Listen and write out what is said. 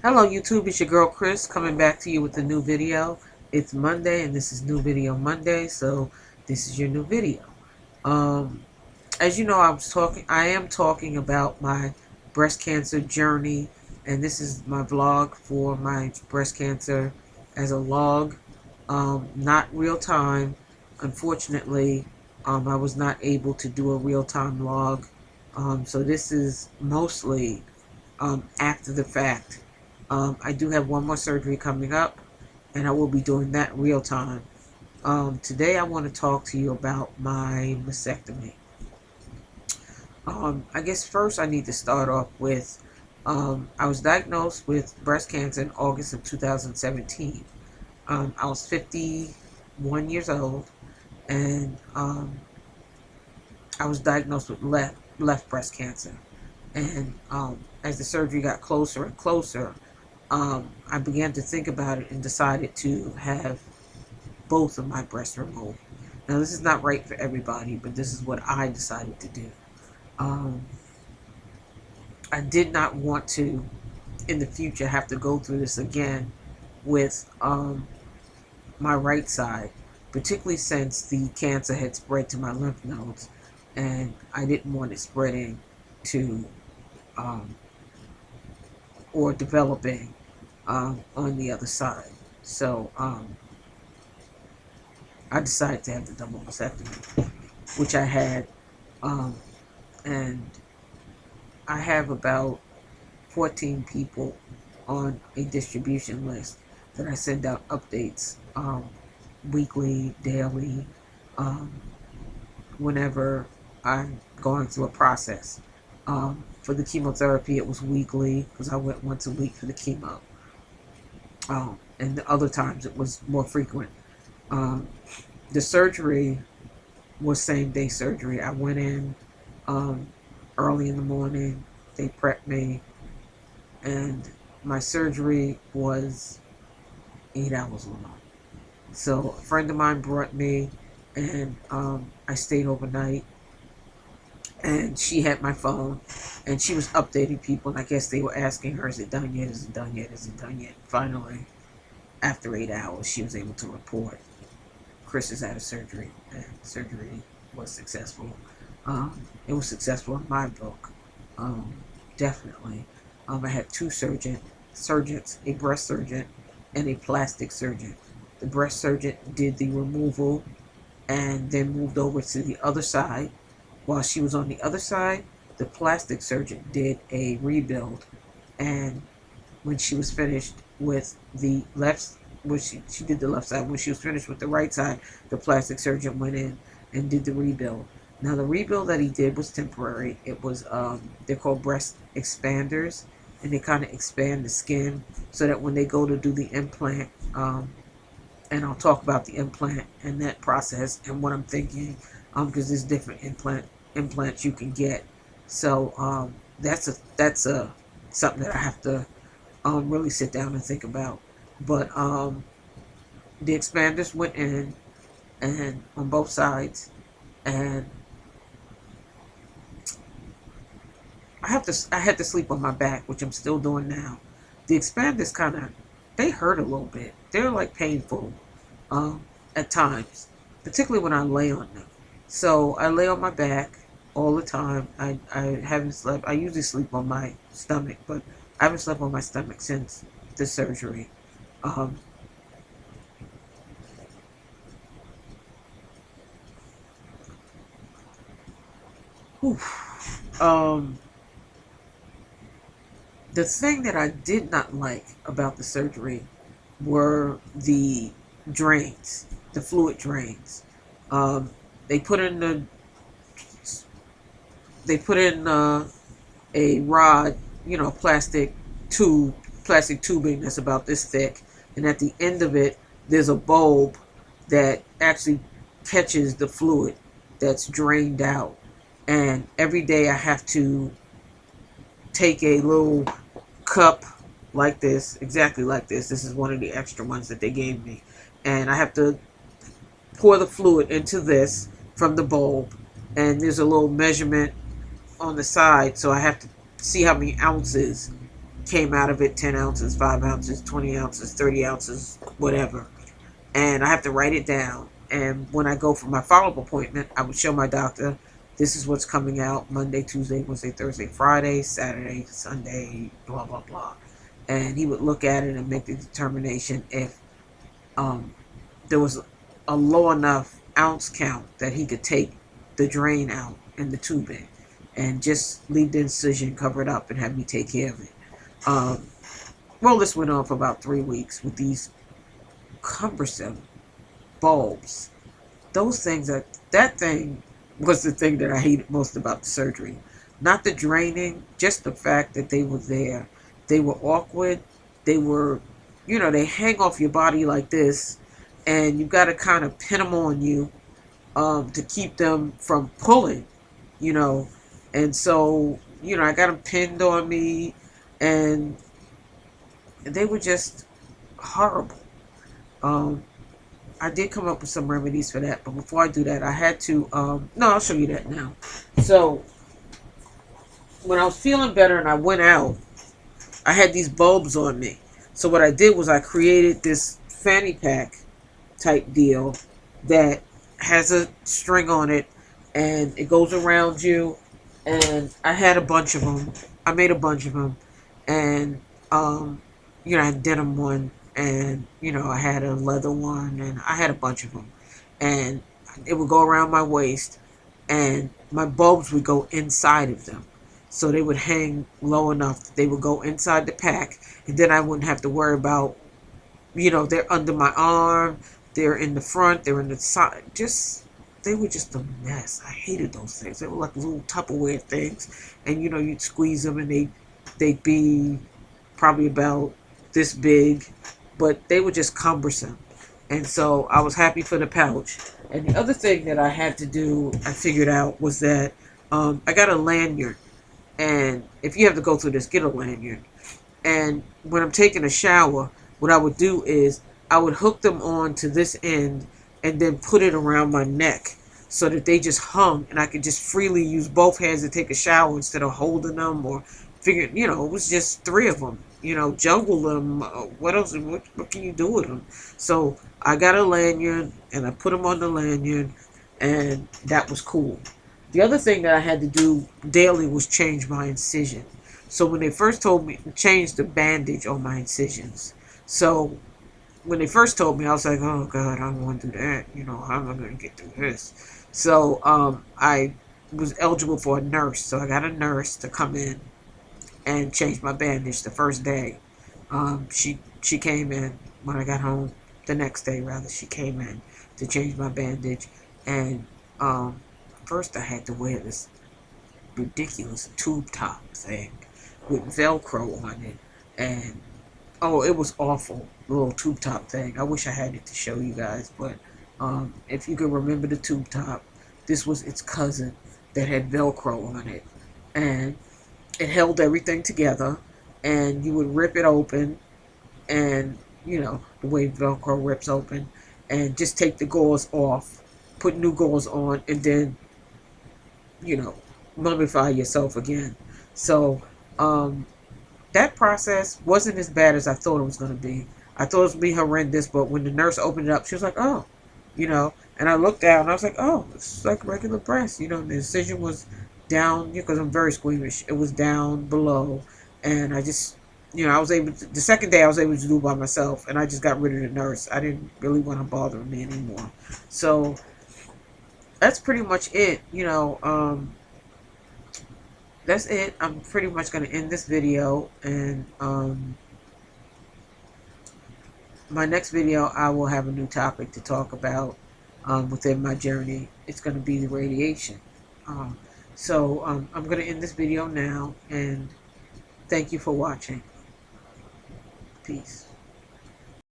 Hello YouTube, it's your girl Chris coming back to you with a new video. It's Monday and this is New Video Monday, so this is your new video. Um, as you know, I am talking about my breast cancer journey, and this is my vlog for my breast cancer as a log. Not real time. Unfortunately, I was not able to do a real time log. So this is mostly after the fact. I do have one more surgery coming up, and I will be doing that real time. Today, I want to talk to you about my mastectomy. I guess first I need to start off with I was diagnosed with breast cancer in August of 2017. I was 51 years old, and I was diagnosed with left breast cancer. And as the surgery got closer and closer, I began to think about it and decided to have both of my breasts removed. Now, this is not right for everybody, but this is what I decided to do. Um, I did not want to, in the future, have to go through this again with my right side, particularly since the cancer had spread to my lymph nodes, and I didn't want it spreading to um, or developing on the other side. So I decided to have the double mastectomy, which I had, um, and I have about 14 people on a distribution list that I send out updates weekly, daily, um, whenever I'm going through a process. For the chemotherapy, it was weekly because I went once a week for the chemo. And the other times it was more frequent. Um, the surgery was same day surgery. I went in um, early in the morning. They prepped me, and my surgery was 8 hours long. So a friend of mine brought me, and I stayed overnight. And she had my phone, and she was updating people. And I guess they were asking her, "Is it done yet? Is it done yet? Is it done yet?" Finally, after 8 hours, she was able to report Chris is out of surgery, and surgery was successful. It was successful in my book, um, definitely. I had two surgeons, a breast surgeon and a plastic surgeon. The breast surgeon did the removal and then moved over to the other side. While she was on the other side, the plastic surgeon did a rebuild, and when she was finished with the left, she did the left side. When she was finished with the right side, the plastic surgeon went in and did the rebuild. Now, the rebuild that he did was temporary. It was they're called breast expanders, and they kind of expand the skin so that when they go to do the implant, and I'll talk about the implant and that process and what I'm thinking, because there's different implants you can get. So that's a something that I have to really sit down and think about. But the expanders went in and on both sides, and I had to sleep on my back, which I'm still doing now. The expanders they hurt a little bit. They're like painful at times, particularly when I lay on them. So I lay on my back all the time. I haven't slept. I usually sleep on my stomach, but I haven't slept on my stomach since the surgery. Um, um, the thing that I did not like about the surgery were the drains, the fluid drains. Um, they put in the they put in a rod, plastic tube, plastic tubing that's about this thick, and at the end of it, there's a bulb that actually catches the fluid that's drained out. And every day I have to take a little cup like this, exactly like this. This is one of the extra ones that they gave me. And I have to pour the fluid into this from the bulb. And there's a little measurement on the side, so I have to see how many ounces came out of it 10 ounces, 5 ounces, 20 ounces, 30 ounces, whatever. And I have to write it down. And when I go for my follow-up appointment, I would show my doctor, this is what's coming out Monday, Tuesday, Wednesday, Thursday, Friday, Saturday, Sunday, blah, blah, blah. And he would look at it and make the determination if there was a low enough ounce count that he could take the drain out and the tubing and just leave the incision covered up and have me take care of it. Well, this went on for about 3 weeks with these cumbersome bulbs. Those things, that thing was the thing that I hated most about the surgery. Not the draining, just the fact that they were there. They were awkward. They were, they hang off your body like this, and you got to kind of pin them on you to keep them from pulling, you know. And so, I got them pinned on me, and they were just horrible. I did come up with some remedies for that, but before I do that, I had to, no, I'll show you that now. So, when I was feeling better and I went out, I had these bulbs on me. So what I did was I created this fanny pack type deal that has a string on it, and it goes around you, and I had a bunch of them. I made a bunch of them, and, I had denim one, and, I had a leather one, and I had a bunch of them. And it would go around my waist, and my bulbs would go inside of them. So they would hang low enough that they would go inside the pack, and then I wouldn't have to worry about, they're under my arm, they're in the front, they're in the side. They were just a mess. I hated those things. They were like little Tupperware things, and you'd squeeze them, and they'd be probably about this big, but they were just cumbersome. And so I was happy for the pouch. And the other thing that I had to do, I figured out, was that I got a lanyard. And if you have to go through this, get a lanyard. And when I'm taking a shower, what I would do is I would hook them on to this end and then put it around my neck so that they just hung, and I could just freely use both hands to take a shower instead of holding them or figuring, it was just 3 of them, juggle them. What else? What can you do with them? So I got a lanyard and I put them on the lanyard, and that was cool. The other thing that I had to do daily was change my incision. So when they first told me, change the bandage on my incisions. So when they first told me, I was like, oh God, I don't want to do that. How am I going to get through this? So I was eligible for a nurse. So I got a nurse to come in and change my bandage the first day. She came in when I got home. The next day, rather, she came in to change my bandage. And first I had to wear this ridiculous tube top thing with Velcro on it, and it was awful. The little tube top thing. I wish I had it to show you guys, but if you can remember the tube top, this was its cousin that had Velcro on it, and it held everything together, and you would rip it open, and the way Velcro rips open, and just take the gauze off, put new gauze on, and then mummify yourself again. So that process wasn't as bad as I thought it was going to be. I thought it was going to be horrendous, but when the nurse opened it up, she was like, oh, and I looked down, and I was like, oh, it's like regular breast. The incision was down, because I'm very squeamish. It was down below, and I just, I was able to, the second day I was able to do it by myself, and I just got rid of the nurse. I didn't really want to bother me anymore. So that's pretty much it. That's it. I'm pretty much going to end this video, and my next video I will have a new topic to talk about within my journey. It's going to be the radiation. So I'm going to end this video now, and thank you for watching. Peace.